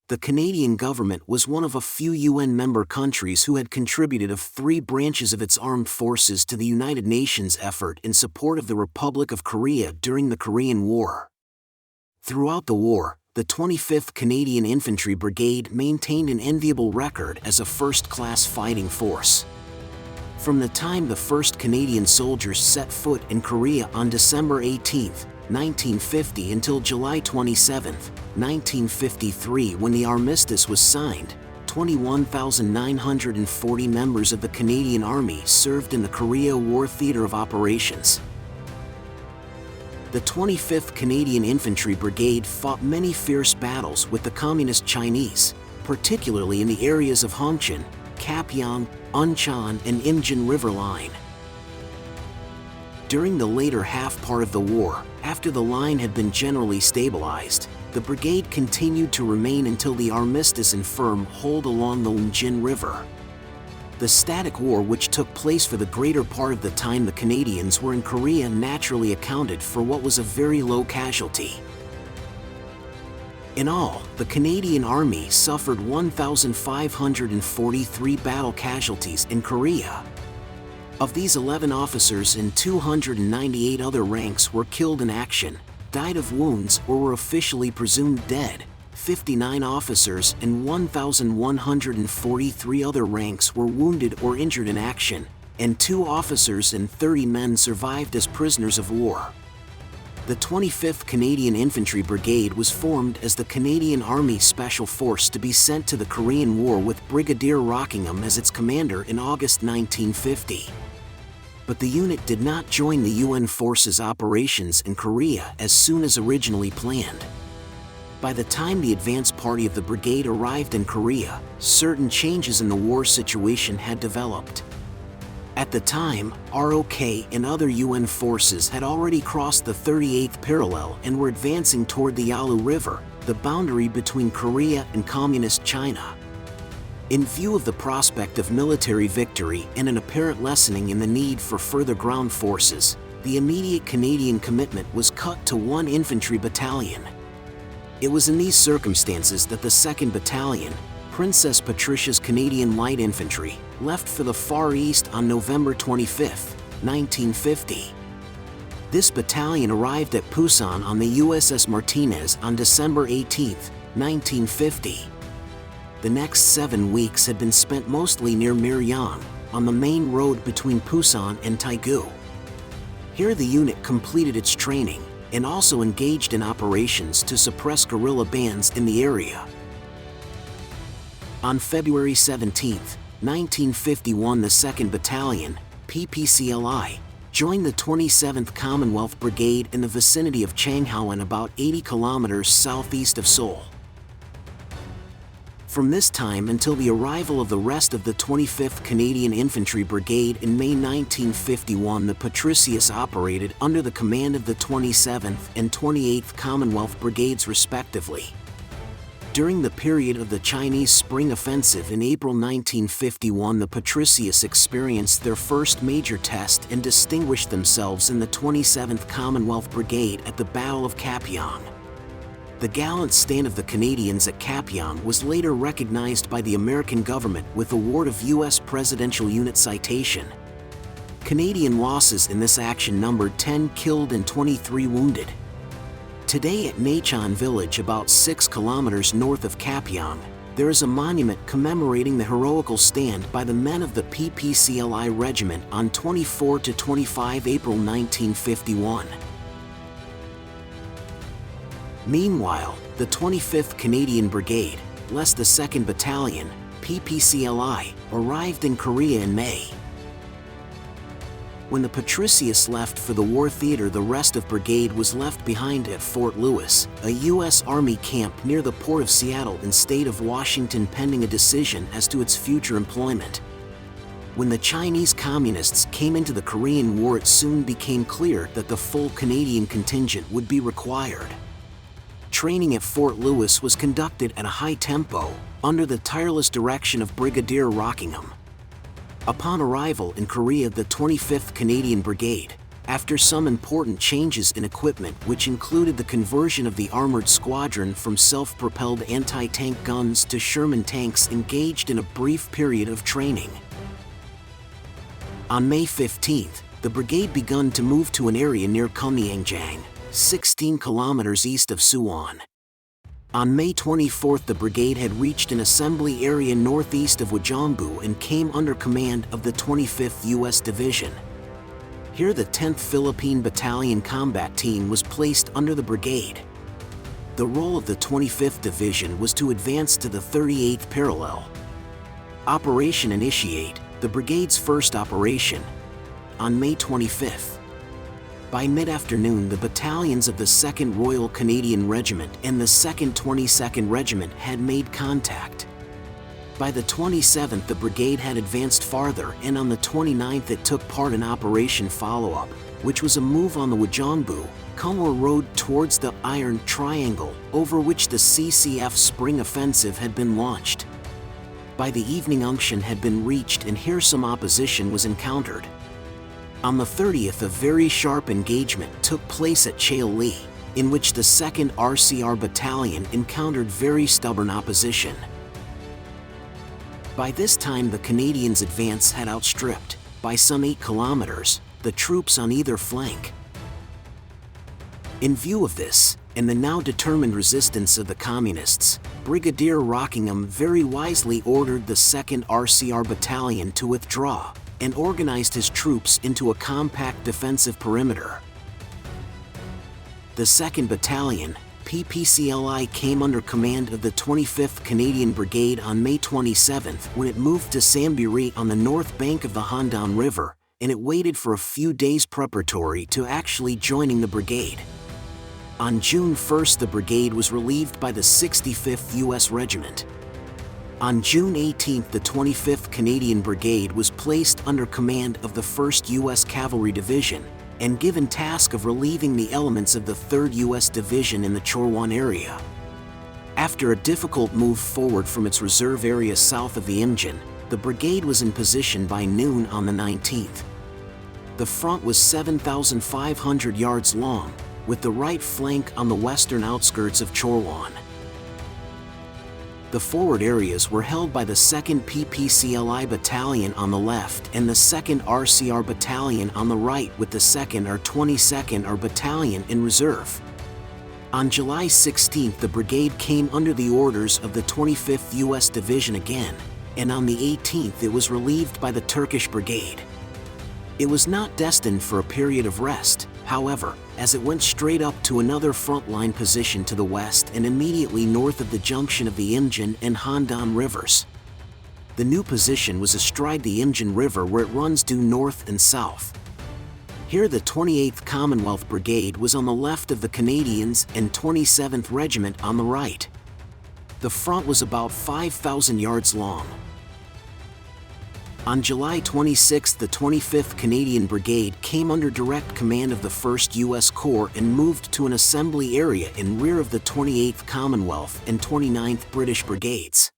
The Canadian government was one of a few UN member countries who had contributed of 3 branches of its armed forces to the United Nations effort in support of the Republic of Korea during the Korean War. Throughout the war, the 25th Canadian Infantry Brigade maintained an enviable record as a first-class fighting force. From the time the first Canadian soldiers set foot in Korea on December 18, 1950 until July 27, 1953 when the armistice was signed, 21,940 members of the Canadian Army served in the Korea War Theatre of Operations. The 25th Canadian Infantry Brigade fought many fierce battles with the Communist Chinese, particularly in the areas of Hongchon, Kapyong, Unchon and Imjin River line. During the later half part of the war, after the line had been generally stabilized, the brigade continued to remain until the armistice and firm hold along the lmjin River. The static war which took place for the greater part of the time the Canadians were in Korea naturally accounted for what was a very low casualty. In all, the Canadian Army suffered 1,543 battle casualties in Korea. Of these, 11 officers and 298 other ranks were killed in action, died of wounds or were officially presumed dead. 59 officers and 1,143 other ranks were wounded or injured in action, and 2 officers and 30 men survived as prisoners of war. The 25th Canadian Infantry Brigade was formed as the Canadian Army Special Force to be sent to the Korean War with Brigadier Rockingham as its commander in August 1950. But the unit did not join the UN forces operations in Korea as soon as originally planned. By the time the advance party of the brigade arrived in Korea, certain changes in the war situation had developed. At the time, ROK and other UN forces had already crossed the 38th parallel and were advancing toward the Yalu River, the boundary between Korea and Communist China. In view of the prospect of military victory and an apparent lessening in the need for further ground forces, the immediate Canadian commitment was cut to 1 infantry battalion. It was in these circumstances that the 2nd Battalion, Princess Patricia's Canadian Light Infantry, left for the Far East on November 25, 1950. This battalion arrived at Pusan on the USS Martinez on December 18, 1950. The next 7 weeks had been spent mostly near Miryang, on the main road between Pusan and Taegu. Here the unit completed its training, and also engaged in operations to suppress guerrilla bands in the area. On February 17, 1951, the 2nd Battalion, PPCLI, joined the 27th Commonwealth Brigade in the vicinity of Changhawan, about 80 kilometers southeast of Seoul. From this time until the arrival of the rest of the 25th Canadian Infantry Brigade in May 1951, the Patricius operated under the command of the 27th and 28th Commonwealth Brigades respectively. During the period of the Chinese Spring Offensive in April 1951, the Patricius experienced their first major test and distinguished themselves in the 27th Commonwealth Brigade at the Battle of Kapyong. The gallant stand of the Canadians at Kapyong was later recognized by the American government with award of U.S. Presidential Unit Citation. Canadian losses in this action numbered 10 killed and 23 wounded. Today at Unchon village, about 6 kilometers north of Kapyong, there is a monument commemorating the heroical stand by the men of the PPCLI regiment on 24 to 25 April 1951. Meanwhile, the 25th Canadian Brigade, less the 2nd Battalion, PPCLI, arrived in Korea in May. When the Patricius left for the war theater, the rest of brigade was left behind at Fort Lewis, a U.S. Army camp near the port of Seattle in state of Washington, pending a decision as to its future employment. When the Chinese Communists came into the Korean War, it soon became clear that the full Canadian contingent would be required. Training at Fort Lewis was conducted at a high tempo, under the tireless direction of Brigadier Rockingham. Upon arrival in Korea, the 25th Canadian Brigade, After some important changes in equipment, which included the conversion of the armored squadron from self-propelled anti-tank guns to Sherman tanks, engaged in a brief period of training. On May 15th, the brigade begun to move to an area near Kapyong, 16 kilometers east of Suwon. On May 24th, the brigade had reached an assembly area northeast of Wajongbu and came under command of the 25th U.S. Division. Here the 10th Philippine Battalion Combat Team was placed under the brigade. The role of the 25th Division was to advance to the 38th parallel. Operation Initiate, the brigade's first operation, on May 25th. By mid-afternoon, the battalions of the 2nd Royal Canadian Regiment and the 2nd 22nd Regiment had made contact. By the 27th, the brigade had advanced farther, and on the 29th it took part in Operation Follow-Up, which was a move on the Wajongbu-Kunwar Road towards the Iron Triangle, over which the CCF Spring Offensive had been launched. By the evening, Unchon had been reached, and here some opposition was encountered. On the 30th, a very sharp engagement took place at Chaoli, in which the 2nd RCR Battalion encountered very stubborn opposition. By this time, the Canadians' advance had outstripped, by some 8 kilometers, the troops on either flank. In view of this, and the now determined resistance of the Communists, Brigadier Rockingham very wisely ordered the 2nd RCR Battalion to withdraw, and organized his troops into a compact defensive perimeter. The 2nd Battalion, PPCLI, came under command of the 25th Canadian Brigade on May 27th when it moved to Sambiri on the north bank of the Hongchon River, and it waited for a few days preparatory to actually joining the brigade. On June 1st, the brigade was relieved by the 65th U.S. Regiment. On June 18th, the 25th Canadian Brigade was placed under command of the 1st U.S. Cavalry Division, and given task of relieving the elements of the 3rd U.S. Division in the Chorwan area. After a difficult move forward from its reserve area south of the Imjin, the brigade was in position by noon on the 19th. The front was 7,500 yards long, with the right flank on the western outskirts of Chorwan. The forward areas were held by the 2nd PPCLI Battalion on the left and the 2nd RCR Battalion on the right, with the 2nd or 22nd R Battalion in reserve. On July 16th, the brigade came under the orders of the 25th U.S. Division again, and on the 18th it was relieved by the Turkish Brigade. It was not destined for a period of rest, however, as it went straight up to another frontline position to the west and immediately north of the junction of the Imjin and Hongchon rivers. The new position was astride the Imjin River, where it runs due north and south. Here the 28th Commonwealth Brigade was on the left of the Canadians and 27th Regiment on the right. The front was about 5,000 yards long. On July 26, the 25th Canadian Brigade came under direct command of the 1st U.S. Corps and moved to an assembly area in rear of the 28th Commonwealth and 29th British Brigades.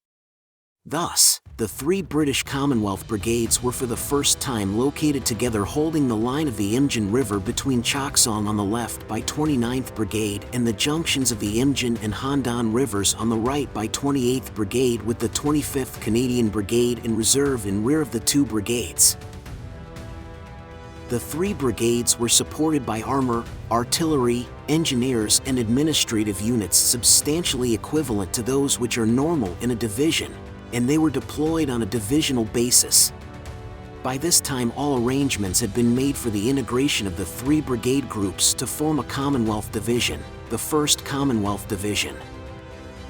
Thus, the 3 British Commonwealth Brigades were for the first time located together, holding the line of the Imjin River between Choksong on the left by 29th Brigade and the junctions of the Imjin and Hongchon rivers on the right by 28th Brigade, with the 25th Canadian Brigade in reserve in rear of the 2 brigades. The 3 brigades were supported by armor, artillery, engineers, and administrative units substantially equivalent to those which are normal in a division, and they were deployed on a divisional basis. By this time, all arrangements had been made for the integration of the 3 brigade groups to form a Commonwealth Division, the 1st Commonwealth Division.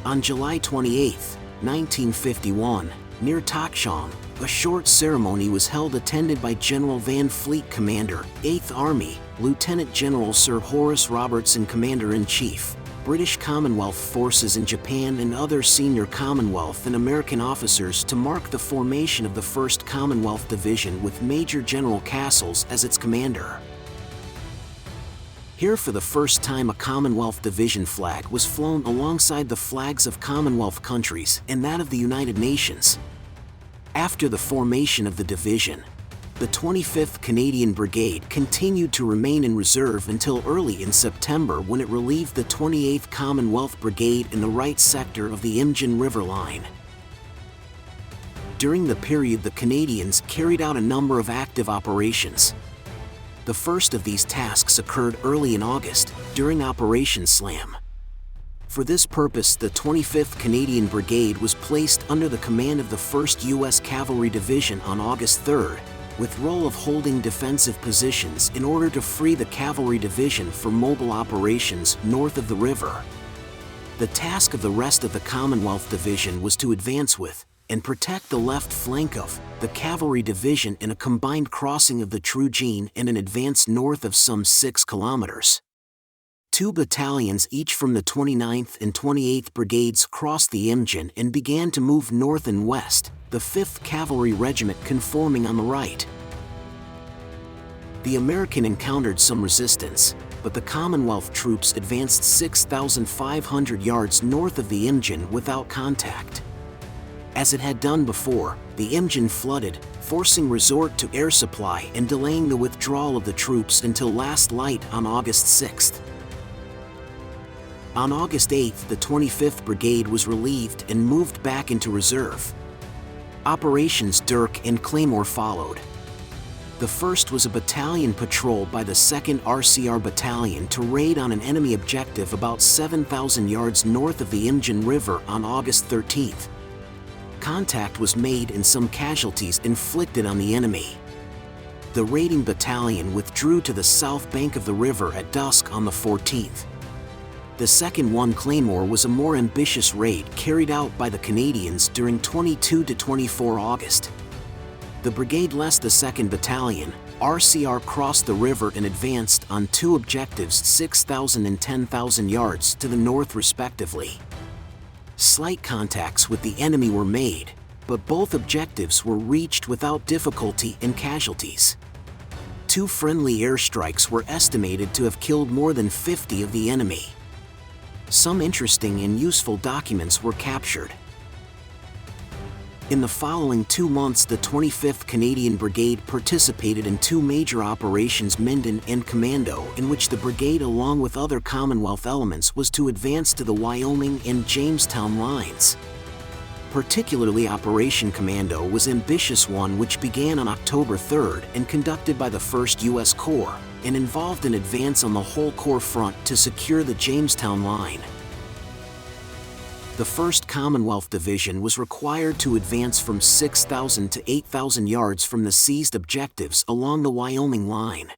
On July 28, 1951, near Kapyong, a short ceremony was held attended by General Van Fleet Commander, 8th Army, Lieutenant General Sir Horace Robertson, Commander-in-Chief, British Commonwealth Forces in Japan, and other senior Commonwealth and American officers to mark the formation of the 1st Commonwealth Division, with Major General Castles as its commander. Here for the first time a Commonwealth Division flag was flown alongside the flags of Commonwealth countries and that of the United Nations. After the formation of the division, The 25th Canadian Brigade continued to remain in reserve until early in September, when it relieved the 28th Commonwealth Brigade in the right sector of the Imjin River line. During the period, the Canadians carried out a number of active operations. The first of these tasks occurred early in August, during Operation Slam. For this purpose, the 25th Canadian Brigade was placed under the command of the 1st U.S. Cavalry Division on August 3rd, with role of holding defensive positions in order to free the Cavalry Division for mobile operations north of the river. The task of the rest of the Commonwealth Division was to advance with and protect the left flank of the Cavalry Division in a combined crossing of the Trujin and an advance north of some 6 kilometers. 2 battalions each from the 29th and 28th Brigades crossed the Imjin and began to move north and west, the 5th Cavalry Regiment conforming on the right. The American encountered some resistance, but the Commonwealth troops advanced 6,500 yards north of the Imjin without contact. As it had done before, the Imjin flooded, forcing resort to air supply and delaying the withdrawal of the troops until last light on August 6th. On August 8th, the 25th Brigade was relieved and moved back into reserve. Operations Dirk and Claymore followed. The first was a battalion patrol by the 2nd RCR Battalion to raid on an enemy objective about 7,000 yards north of the Imjin River on August 13th. Contact was made and some casualties inflicted on the enemy. The raiding battalion withdrew to the south bank of the river at dusk on the 14th. The second one, Claymore, was a more ambitious raid carried out by the Canadians during 22 to 24 August. The brigade less the 2nd Battalion, RCR, crossed the river and advanced on 2 objectives 6,000 and 10,000 yards to the north respectively. Slight contacts with the enemy were made, but both objectives were reached without difficulty and casualties. 2 friendly airstrikes were estimated to have killed more than 50 of the enemy. Some interesting and useful documents were captured. In the following 2 months, the 25th Canadian Brigade participated in 2 major operations, Minden and Commando, in which the brigade, along with other Commonwealth elements, was to advance to the Wyoming and Jamestown lines. Particularly, Operation Commando was an ambitious one, which began on October 3rd and conducted by the 1st U.S. Corps, and involved an advance on the whole Corps front to secure the Jamestown line. The 1st Commonwealth Division was required to advance from 6,000 to 8,000 yards from the seized objectives along the Wyoming line.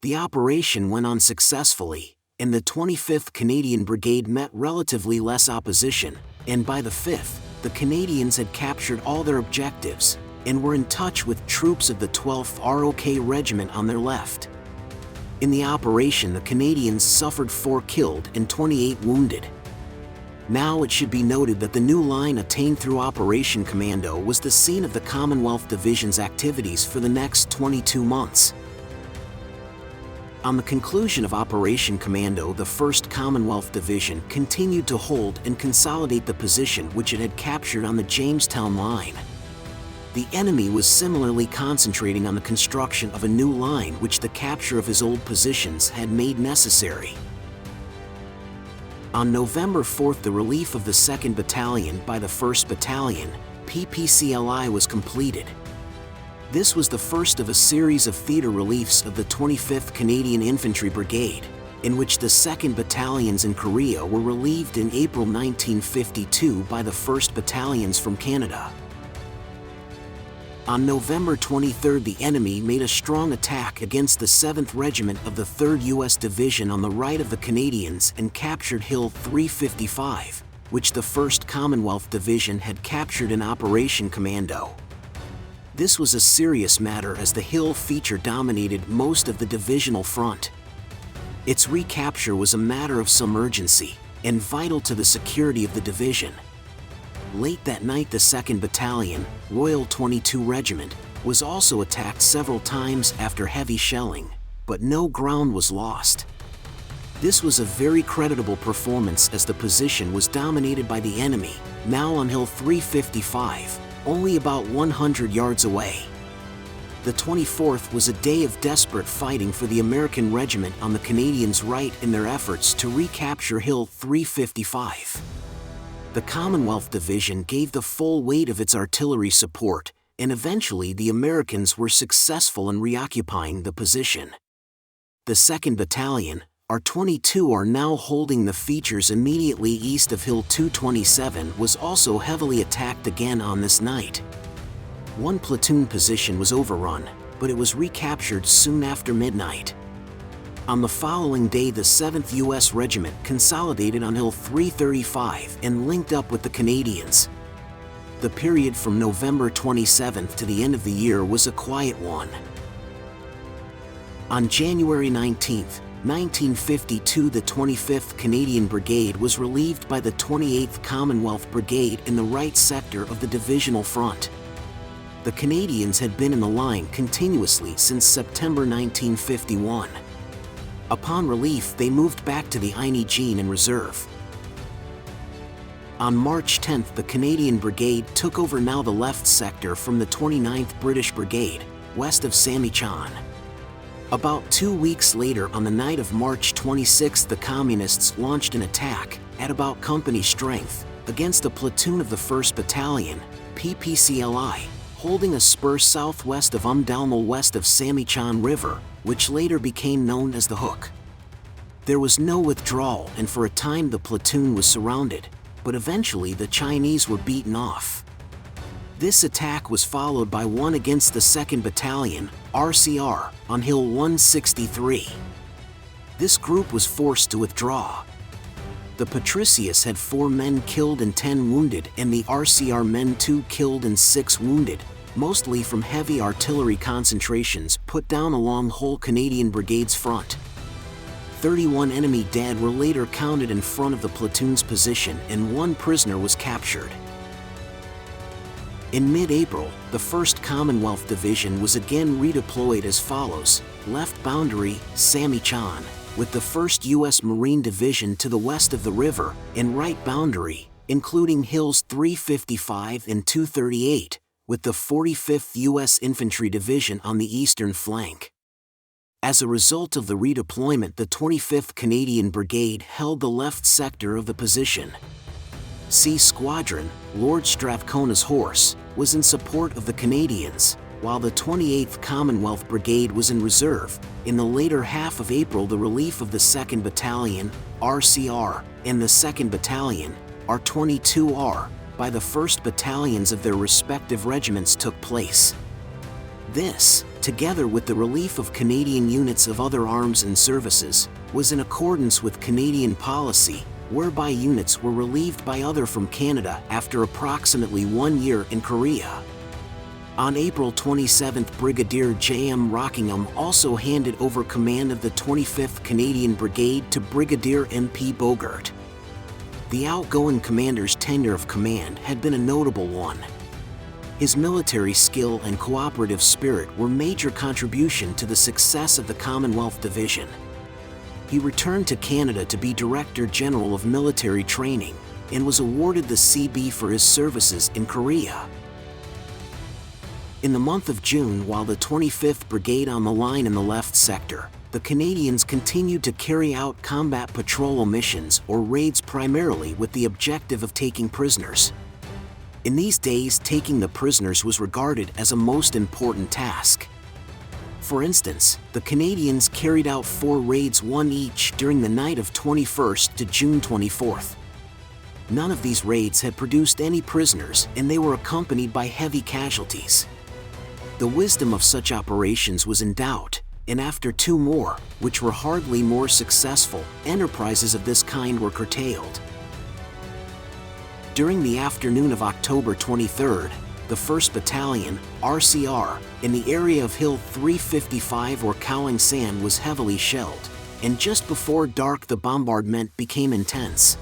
The operation went on successfully, and the 25th Canadian Brigade met relatively less opposition, and by the 5th, the Canadians had captured all their objectives and were in touch with troops of the 12th ROK Regiment on their left. In the operation, the Canadians suffered 4 killed and 28 wounded. Now it should be noted that the new line attained through Operation Commando was the scene of the Commonwealth Division's activities for the next 22 months. On the conclusion of Operation Commando, the 1st Commonwealth Division continued to hold and consolidate the position which it had captured on the Jamestown line. The enemy was similarly concentrating on the construction of a new line which the capture of his old positions had made necessary. On November 4th, the relief of the 2nd Battalion by the 1st Battalion, PPCLI, was completed. This was the first of a series of theater reliefs of the 25th Canadian Infantry Brigade, in which the 2nd Battalions in Korea were relieved in April 1952 by the 1st Battalions from Canada. On November 23rd, the enemy made a strong attack against the 7th Regiment of the 3rd U.S. Division on the right of the Canadians and captured Hill 355, which the 1st Commonwealth Division had captured in Operation Commando. This was a serious matter as the hill feature dominated most of the divisional front. Its recapture was a matter of some urgency and vital to the security of the division. Late that night, the 2nd Battalion, Royal 22 Regiment, was also attacked several times after heavy shelling, but no ground was lost. This was a very creditable performance as the position was dominated by the enemy, now on Hill 355, only about 100 yards away. The 24th was a day of desperate fighting for the American regiment on the Canadians' right in their efforts to recapture Hill 355. The Commonwealth Division gave the full weight of its artillery support, and eventually the Americans were successful in reoccupying the position. The 2nd Battalion, R-22, are now holding the features immediately east of Hill 227, was also heavily attacked again on this night. One platoon position was overrun, but it was recaptured soon after midnight. On the following day, the 7th U.S. Regiment consolidated on Hill 335 and linked up with the Canadians. The period from November 27th to the end of the year was a quiet one. On January 19, 1952, the 25th Canadian Brigade was relieved by the 28th Commonwealth Brigade in the right sector of the divisional front. The Canadians had been in the line continuously since September 1951. Upon relief, they moved back to the lmjin in reserve. On March 10th, the Canadian Brigade took over now the left sector from the 29th British Brigade, west of Unchon. About 2 weeks later, on the night of March 26th, the Communists launched an attack, at about company strength, against a platoon of the 1st Battalion, PPCLI, holding a spur southwest of Umdalmal west of Unchon River, which later became known as the Hook. There was no withdrawal, and for a time the platoon was surrounded, but eventually the Chinese were beaten off. This attack was followed by one against the 2nd Battalion, RCR, on Hill 163. This group was forced to withdraw. The Patricius had 4 men killed and 10 wounded, and the RCR men 2 killed and 6 wounded, mostly from heavy artillery concentrations put down along whole Canadian Brigade's front. 31 enemy dead were later counted in front of the platoon's position, and 1 prisoner was captured. In mid-April, the 1st Commonwealth Division was again redeployed as follows: left boundary, Unchon, with the 1st U.S. Marine Division to the west of the river, and right boundary, including Hills 355 and 238, with the 45th U.S. Infantry Division on the eastern flank. As a result of the redeployment, the 25th Canadian Brigade held the left sector of the position. C Squadron, Lord Strathcona's Horse, was in support of the Canadians, while the 28th Commonwealth Brigade was in reserve. In the later half of April, the relief of the 2nd Battalion, RCR, and the 2nd Battalion, R22R, by the 1st Battalions of their respective regiments took place. This, together with the relief of Canadian units of other arms and services, was in accordance with Canadian policy, whereby units were relieved by other from Canada after approximately 1 year in Korea. On April 27, Brigadier J.M. Rockingham also handed over command of the 25th Canadian Brigade to Brigadier M.P. Bogart. The outgoing commander's tenure of command had been a notable one. His military skill and cooperative spirit were major contribution to the success of the Commonwealth Division. He returned to Canada to be Director General of Military Training, and was awarded the CB for his services in Korea. In the month of June, while the 25th Brigade on the line in the left sector, the Canadians continued to carry out combat patrol missions or raids, primarily with the objective of taking prisoners. In these days, taking the prisoners was regarded as a most important task. For instance, the Canadians carried out 4 raids, 1 each, during the night of 21st to June 24th. None of these raids had produced any prisoners, and they were accompanied by heavy casualties. The wisdom of such operations was in doubt, and after 2 more, which were hardly more successful, enterprises of this kind were curtailed. During the afternoon of October 23rd, the 1st Battalion, RCR, in the area of Hill 355 or Cowling Sand was heavily shelled, and just before dark the bombardment became intense.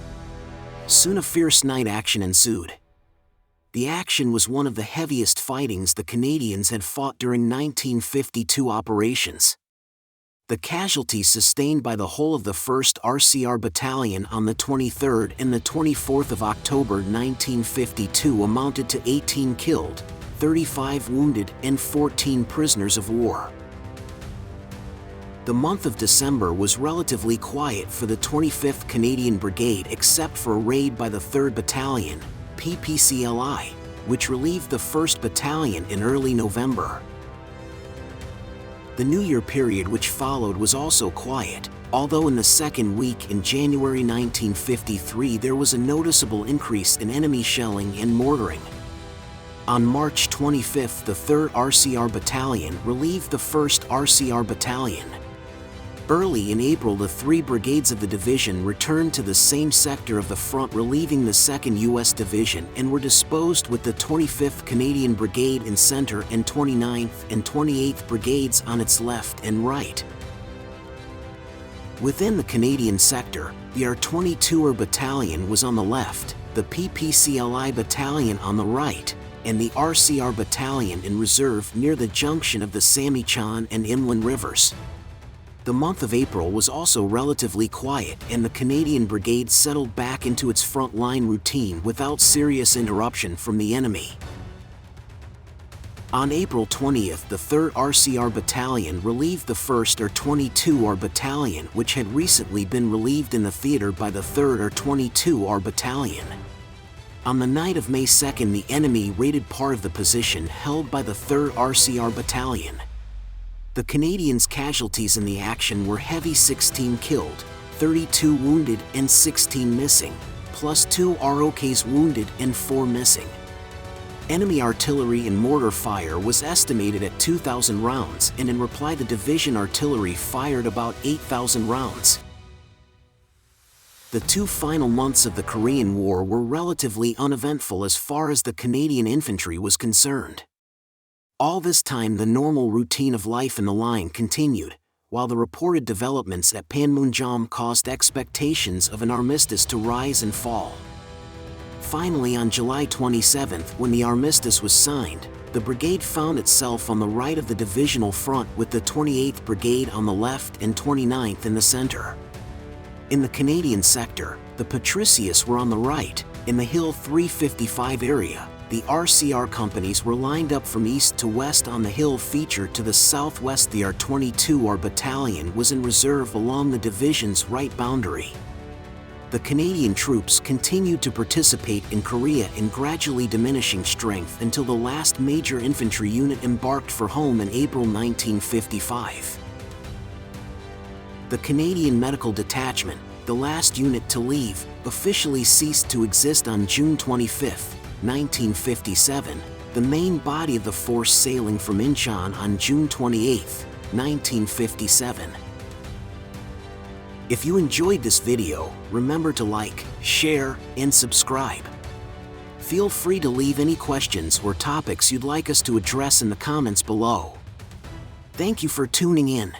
Soon a fierce night action ensued. The action was one of the heaviest fightings the Canadians had fought during 1952 operations. The casualties sustained by the whole of the 1st RCR Battalion on the 23rd and the 24th of October 1952 amounted to 18 killed, 35 wounded and 14 prisoners of war. The month of December was relatively quiet for the 25th Canadian Brigade except for a raid by the 3rd Battalion, PPCLI, which relieved the 1st Battalion in early November. The New Year period which followed was also quiet, although in the second week in January 1953 there was a noticeable increase in enemy shelling and mortaring. On March 25, the 3rd RCR Battalion relieved the 1st RCR Battalion. Early in April, the 3 brigades of the division returned to the same sector of the front, relieving the 2nd U.S. Division, and were disposed with the 25th Canadian Brigade in center and 29th and 28th Brigades on its left and right. Within the Canadian sector, the R-22er Battalion was on the left, the PPCLI Battalion on the right, and the RCR Battalion in reserve near the junction of the Unchon and Imjin Rivers. The month of April was also relatively quiet, and the Canadian Brigade settled back into its front-line routine without serious interruption from the enemy. On April 20th, the 3rd RCR Battalion relieved the 1st R-22R Battalion, which had recently been relieved in the theater by the 3rd R-22R Battalion. On the night of May 2nd, the enemy raided part of the position held by the 3rd RCR Battalion. The Canadians' casualties in the action were heavy: 16 killed, 32 wounded and 16 missing, plus 2 ROKs wounded and 4 missing. Enemy artillery and mortar fire was estimated at 2,000 rounds, and in reply the division artillery fired about 8,000 rounds. The 2 final months of the Korean War were relatively uneventful as far as the Canadian infantry was concerned. All this time the normal routine of life in the line continued, while the reported developments at Panmunjom caused expectations of an armistice to rise and fall. Finally, on July 27th, when the armistice was signed, the brigade found itself on the right of the divisional front with the 28th Brigade on the left and 29th in the center. In the Canadian sector, the Patricius were on the right, in the Hill 355 area. The RCR companies were lined up from east to west on the hill feature to the southwest. The R-22R Battalion was in reserve along the division's right boundary. The Canadian troops continued to participate in Korea in gradually diminishing strength until the last major infantry unit embarked for home in April 1955. The Canadian Medical Detachment, the last unit to leave, officially ceased to exist on June 25, 1957, the main body of the force sailing from Unchon on June 28, 1957. If you enjoyed this video, remember to like, share, and subscribe. Feel free to leave any questions or topics you'd like us to address in the comments below. Thank you for tuning in.